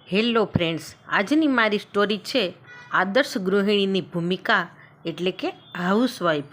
Hello friends, આજની મારી story છે આદર્શ ગૃહિણીની ભૂમિકા એટલે કે હાઉસવાઈફ.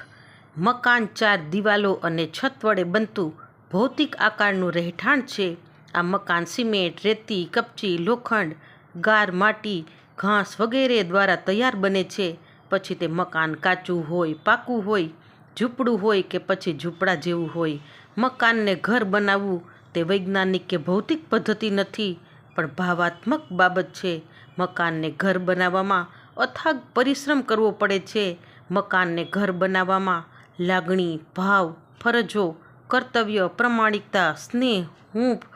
મકાન 4 દિવાલો અને છત વડે બનતું ભૌતિક આકારનું રહેઠાણ છે. આ મકાન સિમેન્ટ, રેતી, કપચી, લોખંડ, ગાર, માટી, ઘાસ વગેરે દ્વારા તૈયાર બને છે. પછી તે મકાન કાચું હોય, પાકું હોય, ઝૂંપડું હોય કે પછી ઝૂંપડા જેવું હોય, મકાનને ઘર બનાવવું તે વૈજ્ઞાનિક કે ભૌતિક પદ્ધતિ નથી, પણ ભાવાત્મક બાબત છે. મકાનને ઘર બનાવવામાં અથાગ પરિશ્રમ કરવો પડે છે. મકાનને ઘર બનાવવામાં લાગણી, ભાવ, ફરજો, કર્તવ્ય, પ્રમાણિકતા, સ્નેહ, હૂંફ,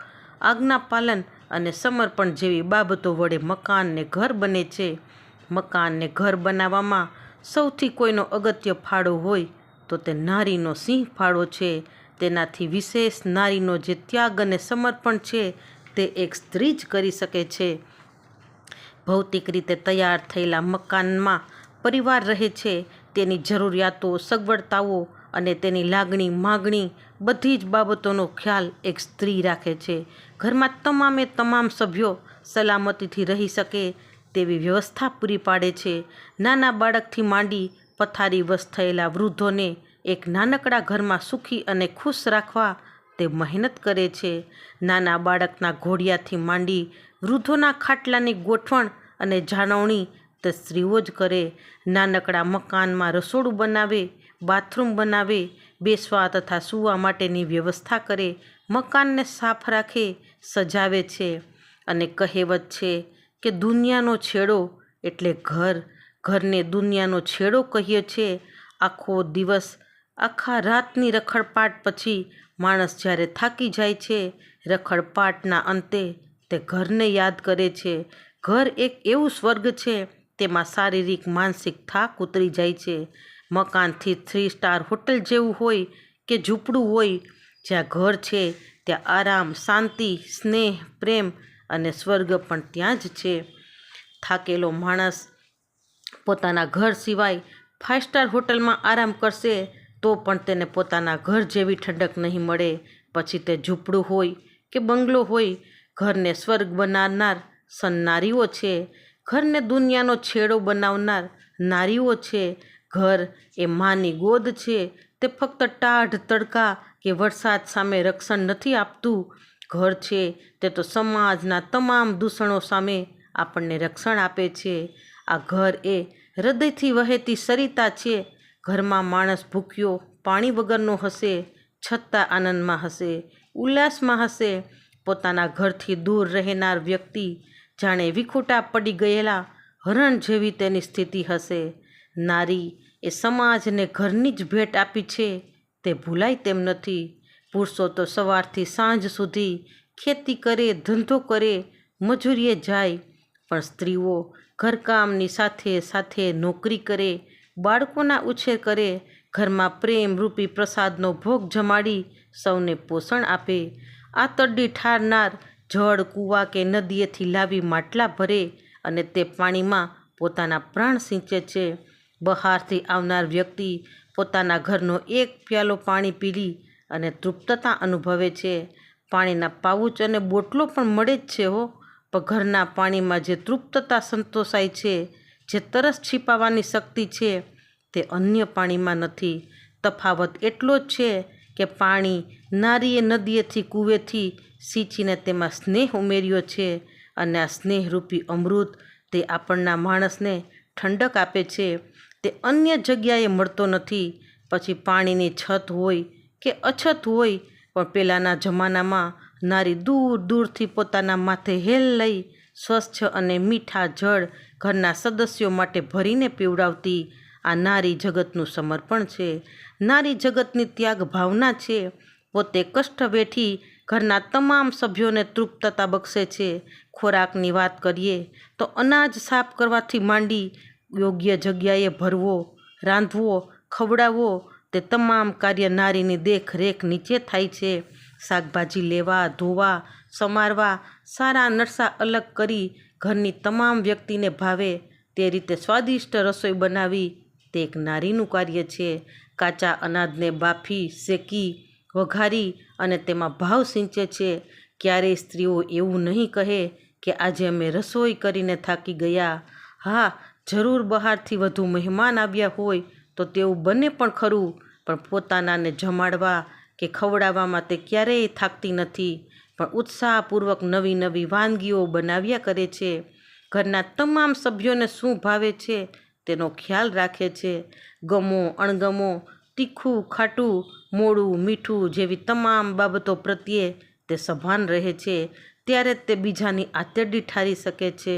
આજ્ઞાપાલન અને સમર્પણ જેવી બાબતો વડે મકાનને ઘર બને છે. મકાનને ઘર બનાવવામાં સૌથી કોઈનો અગત્ય ફાળો હોય તો તે નારીનો સિંહ ફાળો છે. તેનાથી વિશેષ નારીનો જે ત્યાગ અને સમર્પણ છે તે એક સ્ત્રી જ કરી શકે છે. ભૌતિક રીતે તૈયાર થયેલા મકાનમાં પરિવાર રહે છે. તેની જરૂરિયાતો, સગવડતાઓ અને તેની લાગણી, માગણી બધી જ બાબતોનો ખ્યાલ એક સ્ત્રી રાખે છે. ઘરમાં તમામે તમામ સભ્યો સલામતીથી રહી શકે તેવી વ્યવસ્થા પૂરી પાડે છે. નાના બાળકથી માંડી પથારીવશ થયેલા વૃદ્ધોને એક નાનકડા ઘરમાં સુખી અને ખુશ રાખવા તે મહેનત કરે છે. નાના બાળકના ઘોડિયાથી માંડી વૃદ્ધોના ખાટલાની ગોઠવણ અને જાળવણી તે સ્ત્રીઓ જ કરે. નાનકડા મકાનમાં રસોડું બનાવે, બાથરૂમ બનાવે, બેસવા તથા સૂવા માટેની વ્યવસ્થા કરે, મકાનને સાફ રાખે, સજાવે છે. અને કહેવત છે કે દુનિયાનો છેડો એટલે ઘર. ઘરને દુનિયાનો છેડો કહીએ છે. આખો દિવસ, આખા રાતની રખડપાટ પછી માણસ જ્યારે થાકી જાય છે, રખડપાટના અંતે તે ઘરને યાદ કરે છે. ઘર એક એવું સ્વર્ગ છે, તેમાં શારીરિક, માનસિક થાક ઉતરી જાય છે. મકાનથી 3 સ્ટાર હોટલ જેવું હોય કે ઝૂંપડું હોય, જ્યાં ઘર છે ત્યાં આરામ, શાંતિ, સ્નેહ, પ્રેમ અને સ્વર્ગ પણ ત્યાં જ છે. થાકેલો માણસ પોતાના ઘર સિવાય 5 સ્ટાર હોટલમાં આરામ કરશે તો પણ તેને પોતાના ઘર જેવી ઠંડક નહીં મળે. પછી તે ઝૂંપડું હોય કે બંગલો હોય, ઘરને સ્વર્ગ બનાવનાર સન્નારીઓ છે. ઘરને દુનિયાનો છેડો બનાવનાર નારીઓ છે. ઘર એ માની ગોદ છે. તે ફક્ત ટાઢ, તડકા કે વરસાદ સામે રક્ષણ નથી આપતું. ઘર છે તે તો સમાજના તમામ દૂષણો સામે આપણને રક્ષણ આપે છે. આ ઘર એ હૃદયથી વહેતી સરિતા છે. ઘરમાં માણસ ભૂખ્યો, પાણી વગરનો હશે, છતાં આનંદમાં હશે, ઉલ્લાસમાં હશે. પોતાના ઘરથી દૂર રહેનાર વ્યક્તિ જાણે વિખૂટા પડી ગયેલા હરણ જેવી તેની સ્થિતિ હશે. નારી એ સમાજને ઘરની જ ભેટ આપી છે તે ભૂલાય તેમ નથી. પુરુષો તો સવારથી સાંજ સુધી ખેતી કરે, ધંધો કરે, મજૂરીએ જાય, પણ સ્ત્રીઓ ઘરકામની સાથે સાથે નોકરી કરે, બાળકોના ઉછેર કરે, ઘરમાં પ્રેમ રૂપી પ્રસાદનો ભોગ જમાડી સૌને પોષણ આપે. આંતરડી ઠારનાર જળ કૂવા કે નદીએથી લાવી માટલા ભરે અને તે પાણીમાં પોતાના પ્રાણ સિંચે છે. બહારથી આવનાર વ્યક્તિ પોતાના ઘરનો એક પ્યાલો પાણી પી અને તૃપ્તતા અનુભવે છે. પાણીના પાઉચ અને બોટલો પણ મળે જ છે હો, પણ ઘરના પાણીમાં જે તૃપ્તતા સંતોષાય છે, જે તરસ છીપાવવાની શક્તિ છે, તે અન્ય પાણીમાં નથી. તફાવત એટલો જ છે કે પાણી નારીએ નદીએથી કૂવેથી સિંચીને તેમાં સ્નેહ ઉમેર્યો છે, અને આ સ્નેહરૂપી અમૃત તે આપણના માણસને ઠંડક આપે છે. તે અન્ય જગ્યાએ મળતો નથી. પછી પાણીની છત હોય કે અછત હોય, પણ પહેલાંના જમાનામાં નારી દૂર દૂરથી પોતાના માથે હેલ લઈ સ્વચ્છ અને મીઠા જળ ઘરના સદસ્યો માટે ભરીને પીવડાવતી. આ નારી જગતનું સમર્પણ છે. નારી જગતની ત્યાગ ભાવના છે. પોતે કષ્ટ વેઠી ઘરના તમામ સભ્યોને તૃપ્તતા બક્ષે છે. ખોરાકની વાત કરીએ તો અનાજ સાફ કરવાથી માંડી યોગ્ય જગ્યાએ ભરવો, રાંધવો, ખવડાવવો તે તમામ કાર્ય નારીની દેખરેખ નીચે થાય છે. શાકભાજી લેવા, ધોવા, સમારવા, સારા નરસા અલગ કરી ઘરની તમામ વ્યક્તિને ભાવે તે રીતે સ્વાદિષ્ટ રસોઈ બનાવી તે એક નારીનું કાર્ય છે. કાચા અનાજને બાફી, શેકી, વઘારી અને તેમાં ભાવ સિંચે છે. ક્યારેય સ્ત્રીઓ એવું નહીં કહે કે આજે અમે રસોઈ કરીને થાકી ગયા. હા, જરૂર બહારથી વધુ મહેમાન આવ્યા હોય તો તેવું બને પણ ખરું, પણ પોતાનાને જમાડવા કે ખવડાવવામાં તે ક્યારેય થાકતી નથી, પણ ઉત્સાહપૂર્વક નવી નવી વાનગીઓ બનાવ્યા કરે છે. ઘરના તમામ સભ્યોને શું ભાવે છે તેનો ખ્યાલ રાખે છે. ગમો અણગમો, તીખું ખાટું, મોડું મીઠું જેવી તમામ બાબતો પ્રત્યે તે સભાન રહે છે. ત્યારે જ તે બીજાની આંતરડી ઠારી શકે છે.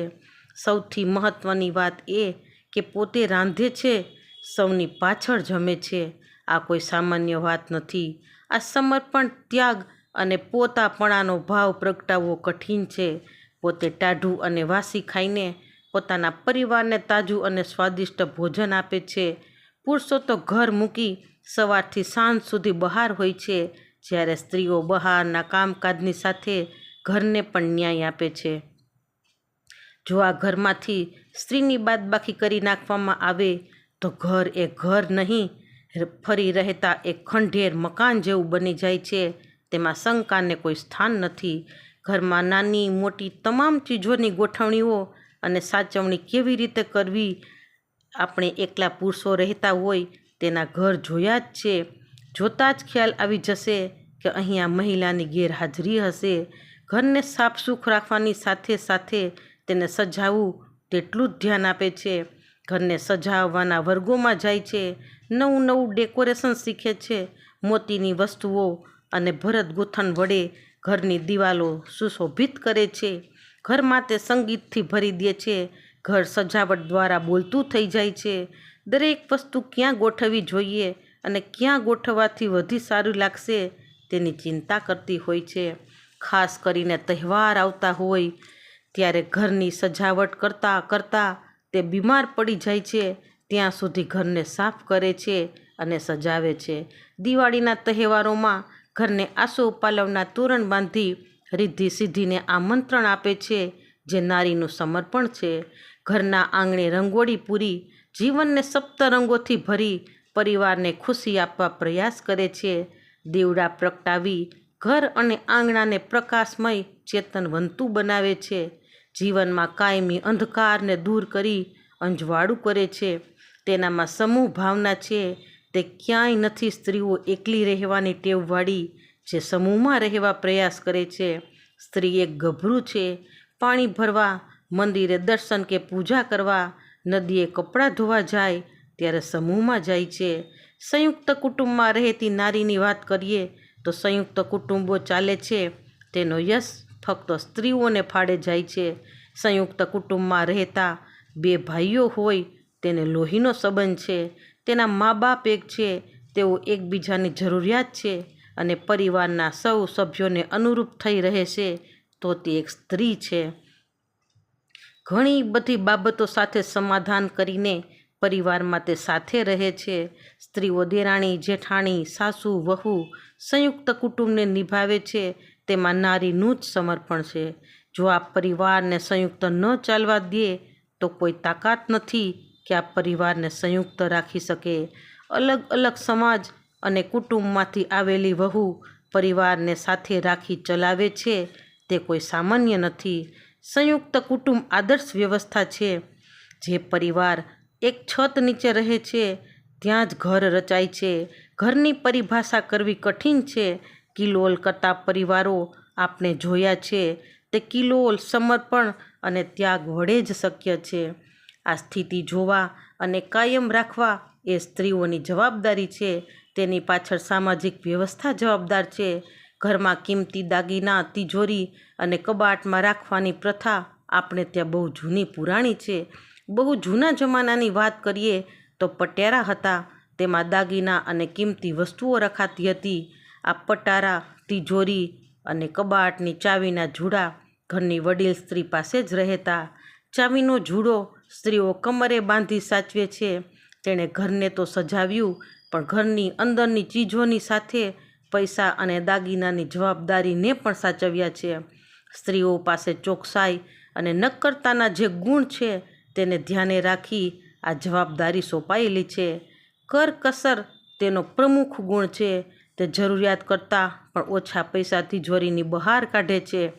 સૌથી મહત્ત્વની વાત એ કે પોતે રાંધે છે, સૌની પાછળ જમે છે. આ કોઈ સામાન્ય વાત નથી. આ સમર્પણ, ત્યાગ અને પોતાપણાનો ભાવ પ્રગટાવવો કઠિન છે. પોતે ટાઢું અને વાસી ખાઈને પોતાના પરિવારને તાજું અને સ્વાદિષ્ટ ભોજન આપે છે. પુરુષો તો ઘર મૂકી સવારથી સાંજ સુધી બહાર હોય છે, જ્યારે સ્ત્રીઓ બહારના કામકાજની સાથે ઘરને પણ ન્યાય આપે છે. જો આ ઘરમાંથી સ્ત્રીની બાદબાકી કરી નાખવામાં આવે તો ઘર એ ઘર નહીં, ફરી રહેતા એક ખંડેર મકાન જેવું બની જાય છે. તેમાં શંકાને કોઈ સ્થાન નથી. ઘરમાં નાની મોટી તમામ ચીજોની ગોઠવણીઓ અને સાચવણી કેવી રીતે કરવી, આપણે એકલા પુરુષો રહેતા હોય તેના ઘર જોયા જ છે. જોતાં જ ખ્યાલ આવી જશે કે અહીંયા મહિલાની ગેરહાજરી હશે. ઘરને સાફસૂફ રાખવાની સાથે સાથે તેને સજાવવું તેટલું જ ધ્યાન આપે છે. ઘરને સજાવવાના વર્ગોમાં જાય છે, નવું નવું ડેકોરેશન શીખે છે, મોતીની વસ્તુઓ અને ભરત ગૂંથણ વડે ઘરની દિવાલો સુશોભિત કરે છે. ઘરમાં તે સંગીતથી ભરી દે છે. ઘર સજાવટ દ્વારા બોલતું થઈ જાય છે. દરેક વસ્તુ ક્યાં ગોઠવવી જોઈએ અને ક્યાં ગોઠવવાથી વધુ સારું લાગશે તેની ચિંતા કરતી હોય છે. ખાસ કરીને તહેવાર આવતા હોય ત્યારે ઘરની સજાવટ કરતાં કરતાં તે બીમાર પડી જાય છે. ત્યાં સુધી ઘરને સાફ કરે છે અને સજાવે છે. દિવાળીના તહેવારોમાં ઘરને આસોપાલવના તોરણ બાંધી રિદ્ધિ સિદ્ધિને આમંત્રણ આપે છે, જે નારીનું સમર્પણ છે. ઘરના આંગણે રંગોળી પૂરી જીવનને સપ્તરંગોથી ભરી પરિવારને ખુશી આપવા પ્રયાસ કરે છે. દીવડા પ્રગટાવી ઘર અને આંગણાને પ્રકાશમય ચેતનવંતું બનાવે છે. જીવનમાં કાયમી અંધકારને દૂર કરી અંજવાળું કરે છે. તેનામાં સમૂહ ભાવના છે. તે ક્યાંય નથી સ્ત્રીઓ એકલી રહેવાની ટેવવાળી, જે સમૂહમાં રહેવા પ્રયાસ કરે છે. સ્ત્રી એક ગભરું છે. પાણી ભરવા, મંદિરે દર્શન કે પૂજા કરવા, નદીએ કપડાં ધોવા જાય ત્યારે સમૂહમાં જાય છે. સંયુક્ત કુટુંબમાં રહેતી નારીની વાત કરીએ તો સંયુક્ત કુટુંબો ચાલે છે તેનો યશ ફક્ત સ્ત્રીઓને ફાળે જાય છે. સંયુક્ત કુટુંબમાં રહેતા બે ભાઈઓ હોય તેને લોહીનો સંબંધ છે. તેના મા બાપ એક છે, તેઓ એકબીજાની જરૂરિયાત છે અને પરિવારના સૌ સભ્યોને અનુરૂપ થઈ રહે છે તો તે એક સ્ત્રી છે. ઘણી બધી બાબતો સાથે સમાધાન કરીને પરિવારમાં તે સાથે રહે છે. સ્ત્રીઓ દેરાણી જેઠાણી, સાસુ વહુ સંયુક્ત કુટુંબને નિભાવે છે. તેમાં નારીનું જ સમર્પણ છે. જો આ પરિવારને સંયુક્ત ન ચાલવા દે તો કોઈ તાકાત નથી કે આ પરિવારને સંયુક્ત રાખી શકે. અલગ અલગ સમાજ અને કુટુંબમાંથી આવેલી વહુ પરિવારને સાથે રાખી ચલાવે છે તે કોઈ સામાન્ય નથી. સંયુક્ત કુટુંબ આદર્શ વ્યવસ્થા છે. જે પરિવાર એક છત નીચે રહે છે ત્યાં જ ઘર રચાય છે. ઘરની પરિભાષા કરવી કઠિન છે. કિલોલ કરતા પરિવારો આપણે જોયા છે. તે કિલોલ, સમર્પણ અને ત્યાગ વડે જ શક્ય છે. આ સ્થિતિ જોવા અને કાયમ રાખવા એ સ્ત્રીઓની જવાબદારી છે. તેની પાછળ સામાજિક વ્યવસ્થા જવાબદાર છે. ઘરમાં કિંમતી દાગીના તિજોરી અને કબાટમાં રાખવાની પ્રથા આપણે ત્યાં બહુ જૂની પુરાણી છે. બહુ જૂના જમાનાની વાત કરીએ તો પટેરા હતા. તેમાં દાગીના અને કિંમતી વસ્તુઓ રખાતી હતી. આ પટારા, તિજોરી અને કબાટની ચાવીના જૂડા ઘરની વડીલ સ્ત્રી પાસે જ રહેતા. ચાવીનો જૂડો સ્ત્રીઓ કમરે બાંધી સાચવે છે. તેણે ઘરને તો સજાવ્યું, પણ ઘરની અંદરની ચીજોની સાથે પૈસા અને દાગીનાની જવાબદારીને પણ સાચવ્યા છે. સ્ત્રીઓ પાસે ચોકસાઈ અને નક્કરતાના જે ગુણ છે તેને ધ્યાને રાખી આ જવાબદારી સોંપાયેલી છે. કરકસર તેનો પ્રમુખ ગુણ છે. તે જરૂરિયાત કરતાં પણ ઓછા પૈસા તિજોરીની બહાર કાઢે છે.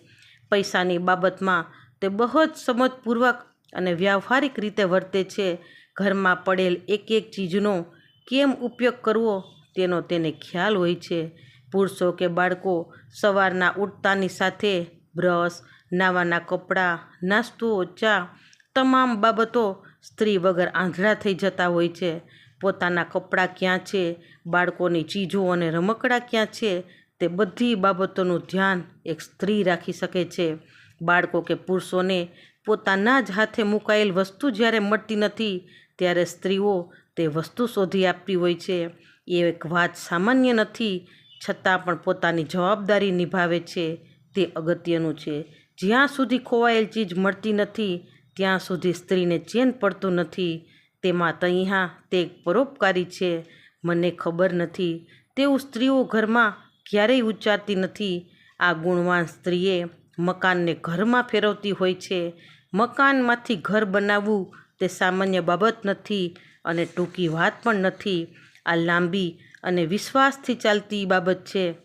પૈસાની બાબતમાં તે બહુ જ સમજપૂર્વક અને વ્યવહારિક રીતે વર્તે છે. ઘરમાં પડેલ એક એક ચીજનો કેમ ઉપયોગ કરવો તેનો તેને ખ્યાલ હોય છે. પુરુષો કે બાળકો સવારના ઉઠતાની સાથે બ્રશ, નાવાના કપડાં, નાસ્તો, ચા તમામ બાબતો સ્ત્રી વગર આંધળા થઈ જતા હોય છે. પોતાના કપડાં ક્યાં છે, બાળકોની ચીજો અને રમકડાં ક્યાં છે, તે બધી બાબતોનું ધ્યાન એક સ્ત્રી રાખી શકે છે. બાળકો કે પુરુષોને પોતાના જ હાથે મુકાયેલ વસ્તુ જ્યારે મળતી નથી ત્યારે સ્ત્રીઓ તે વસ્તુ શોધી આપતી હોય છે. એ એક વાત સામાન્ય નથી, છતાં પણ પોતાની જવાબદારી નિભાવે છે તે અગત્યનું છે. જ્યાં સુધી ખોવાયેલ ચીજ મળતી નથી ત્યાં સુધી સ્ત્રીને ચેન પડતું નથી. તેમાં તહીંયા તે એક પરોપકારી છે. મને ખબર નથી તેવું સ્ત્રીઓ ઘરમાં ક્યારેય ઉચ્ચારતી નથી. આ ગુણવાન સ્ત્રીએ મકાનને ઘરમાં ફેરવતી હોય છે. મકાનમાંથી ઘર બનાવવું તે સામાન્ય બાબત નથી અને ટૂંકી વાત પણ નથી. આ લાંબી અને વિશ્વાસથી ચાલતી બાબત છે.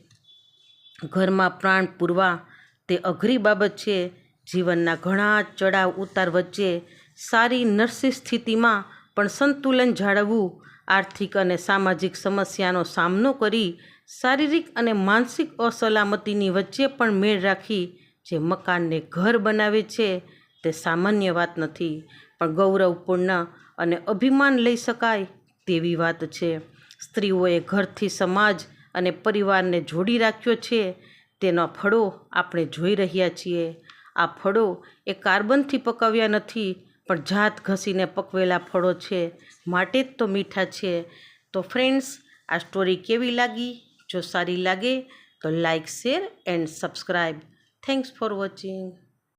ઘરમાં પ્રાણ પૂરવા તે અઘરી બાબત છે. જીવનના ઘણા ચડાવ ઉતાર વચ્ચે સારી નરસી સ્થિતિમાં પણ સંતુલન જાળવવું, આર્થિક અને સામાજિક સમસ્યાનો સામનો કરી શારીરિક અને માનસિક અસલામતીની વચ્ચે પણ મેળ રાખી જે મકાનને ઘર બનાવે છે તે સામાન્ય વાત નથી, પણ ગૌરવપૂર્ણ અને અભિમાન લઈ શકાય તેવી વાત છે. સ્ત્રીઓએ ઘરથી સમાજ અને પરિવારને જોડી રાખ્યો છે. તેના ફળો આપણે જોઈ રહ્યા છીએ. આ ફળો એ કાર્બનથી પકવ્યા નથી, પણ જાત ઘસીને પકવેલા ફળો છે, માટે જ તો મીઠા છે. તો ફ્રેન્ડ્સ, આ સ્ટોરી કેવી લાગી? જો સારી લાગે તો like, share and subscribe. Thanks for watching.